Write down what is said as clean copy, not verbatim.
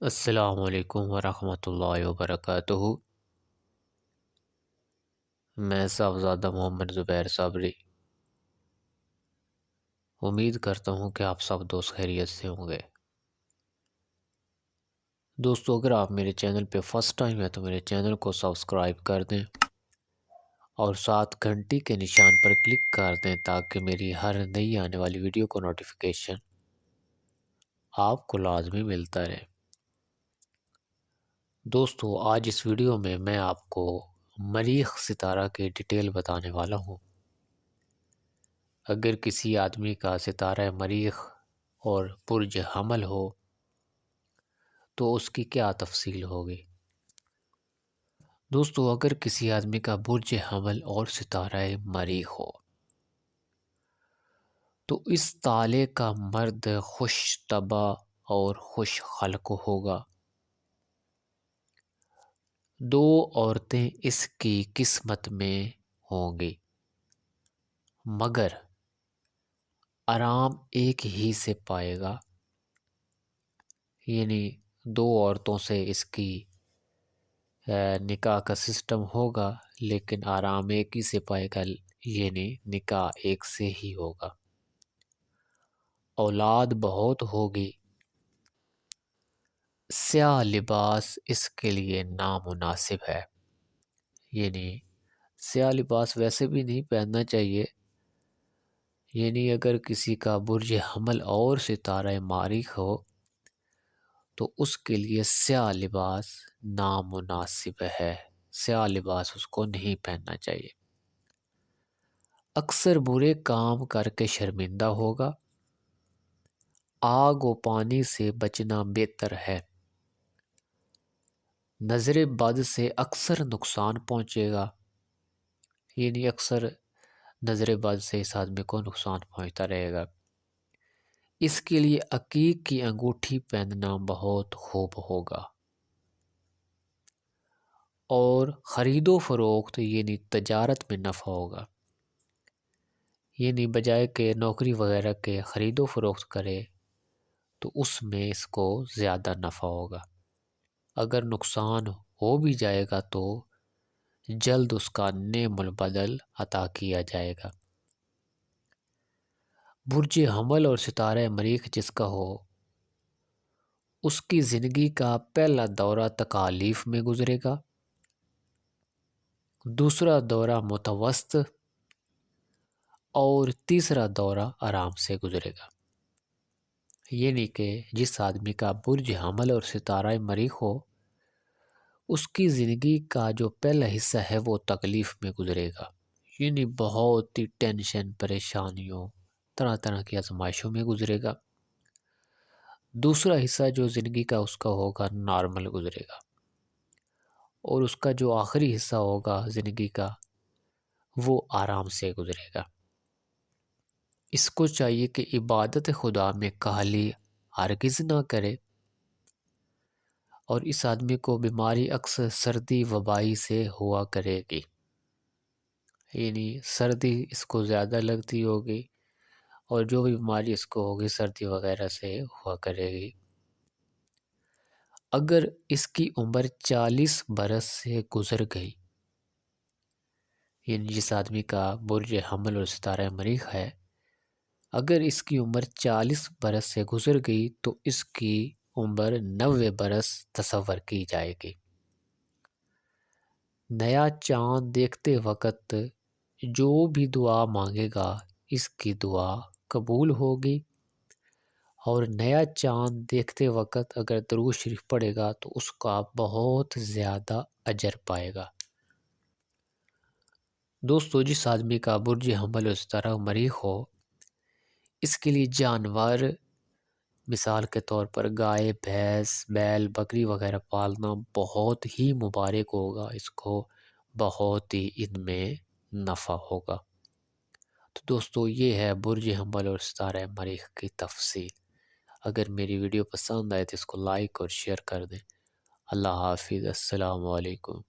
السلام علیکم ورحمۃ اللہ وبرکاتہ۔ میں صاحبزادہ محمد زبیر صابری امید کرتا ہوں کہ آپ سب دوست خیریت سے ہوں گے۔ دوستو، اگر آپ میرے چینل پہ فرسٹ ٹائم ہیں تو میرے چینل کو سبسکرائب کر دیں اور ساتھ گھنٹی کے نشان پر کلک کر دیں تاکہ میری ہر نئی آنے والی ویڈیو کو نوٹیفیکیشن آپ کو لازمی ملتا رہے۔ دوستو، آج اس ویڈیو میں آپ کو مریخ ستارہ کی ڈیٹیل بتانے والا ہوں۔ اگر کسی آدمی کا ستارہ مریخ اور برج حمل ہو تو اس کی کیا تفصیل ہوگی؟ دوستو، اگر کسی آدمی کا برج حمل اور ستارہ مریخ ہو تو اس تالے کا مرد خوش طبع اور خوش خلق ہوگا۔ دو عورتیں اس کی قسمت میں ہوں گی، مگر آرام ایک ہی سے پائے گا، یعنی دو عورتوں سے اس کی نکاح کا سسٹم ہوگا لیکن آرام ایک ہی سے پائے گا، یعنی نکاح ایک سے ہی ہوگا۔ اولاد بہت ہوگی۔ سیاہ لباس اس کے لیے نامناسب ہے، یعنی سیاہ لباس ویسے بھی نہیں پہننا چاہیے، یعنی اگر کسی کا برج حمل اور ستارہ مریخ ہو تو اس کے لیے سیاہ لباس نامناسب ہے، سیاہ لباس اس کو نہیں پہننا چاہیے۔ اکثر برے کام کر کے شرمندہ ہوگا۔ آگ و پانی سے بچنا بہتر ہے۔ نظر بد سے اکثر نقصان پہنچے گا، یعنی اکثر نظر بد سے اس آدمی کو نقصان پہنچتا رہے گا۔ اس کے لیے عقیق کی انگوٹھی پہننا بہت خوب ہوگا، اور خرید و فروخت یعنی تجارت میں نفع ہوگا، یعنی بجائے کہ نوکری وغیرہ کے خرید و فروخت کرے تو اس میں اس کو زیادہ نفع ہوگا۔ اگر نقصان ہو بھی جائے گا تو جلد اس کا نعم البدل عطا کیا جائے گا۔ برج حمل اور ستارہ مریخ جس کا ہو، اس کی زندگی کا پہلا دورہ تکالیف میں گزرے گا، دوسرا دورہ متوسط اور تیسرا دورہ آرام سے گزرے گا۔ یعنی کہ جس آدمی کا برج حمل اور ستارہ مریخ ہو، اس کی زندگی کا جو پہلا حصہ ہے وہ تکلیف میں گزرے گا، یعنی بہت ہی ٹینشن، پریشانیوں، طرح طرح کی آزمائشوں میں گزرے گا۔ دوسرا حصہ جو زندگی کا اس کا ہوگا نارمل گزرے گا، اور اس کا جو آخری حصہ ہوگا زندگی کا وہ آرام سے گزرے گا۔ اس کو چاہیے کہ عبادت خدا میں کاہلی ہرگز نہ کرے، اور اس آدمی کو بیماری اکثر سردی وبائی سے ہوا کرے گی، یعنی سردی اس کو زیادہ لگتی ہوگی اور جو بھی بیماری اس کو ہوگی سردی وغیرہ سے ہوا کرے گی۔ اگر اس کی عمر 40 برس سے گزر گئی، یعنی جس آدمی کا برج حمل اور ستارہ مریخ ہے، اگر اس کی عمر 40 برس سے گزر گئی تو اس کی عمر 90 برس تصور کی جائے گی۔ نیا چاند دیکھتے وقت جو بھی دعا مانگے گا اس کی دعا قبول ہوگی، اور نیا چاند دیکھتے وقت اگر درود شریف پڑھے گا تو اس کا بہت زیادہ اجر پائے گا۔ دوستو، جس آدمی کا برج حمل اور ستارہ مریخ ہو، اس کے لیے جانور مثال کے طور پر گائے، بھینس، بیل، بکری وغیرہ پالنا بہت ہی مبارک ہوگا، اس کو بہت ہی ان میں نفع ہوگا۔ تو دوستو، یہ ہے برج حمل اور ستارہ مریخ کی تفصیل۔ اگر میری ویڈیو پسند آئے تو اس کو لائک اور شیئر کر دیں۔ اللہ حافظ، السلام علیکم۔